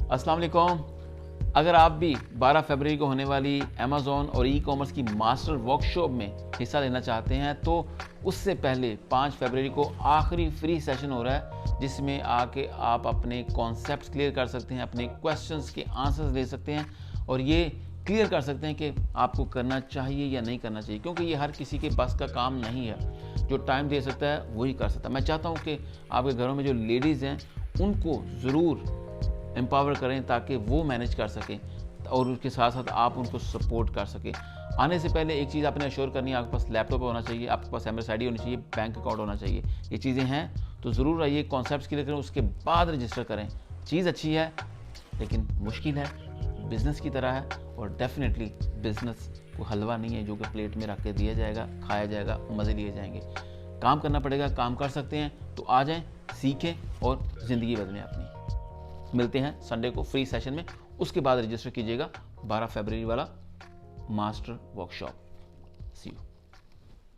अस्सलाम वालेकुम। अगर आप भी 12 फरवरी को होने वाली अमेज़ॉन और ई कॉमर्स की मास्टर वर्कशॉप में हिस्सा लेना चाहते हैं तो उससे पहले 5 फरवरी को आखिरी फ्री सेशन हो रहा है, जिसमें आके आप अपने कॉन्सेप्ट्स क्लियर कर सकते हैं, अपने क्वेश्चंस के आंसर्स दे सकते हैं और ये क्लियर कर सकते हैं कि आपको करना चाहिए या नहीं करना चाहिए, क्योंकि ये हर किसी के बस का काम नहीं है। जो टाइम दे सकता है वही कर सकता है। मैं चाहता हूँ कि आपके घरों में जो लेडीज़ हैं उनको ज़रूर एम्पावर करें ताकि वो मैनेज कर सकें और उसके साथ साथ आप उनको सपोर्ट कर सकें। आने से पहले एक चीज़ आपने अश्योर करनी है, आपके पास लैपटॉप होना चाहिए, आपके पास एमएस आईडी होनी चाहिए, बैंक अकाउंट होना चाहिए। ये चीज़ें हैं तो ज़रूर आइए, कॉन्सेप्ट्स क्लियर करें, उसके बाद रजिस्टर करें। चीज़ अच्छी है लेकिन मुश्किल है, बिज़नेस की तरह है और डेफिनेटली बिज़नेस को हलवा नहीं है जो कि प्लेट में रख के दिया जाएगा, खाया जाएगा, मज़े लिए जाएंगे। काम करना पड़ेगा, काम कर सकते हैं तो आ जाएं, सीखें और ज़िंदगी बदलें अपनी। मिलते हैं संडे को फ्री सेशन में, उसके बाद रजिस्टर कीजिएगा 12 फरवरी वाला मास्टर वर्कशॉप। C you.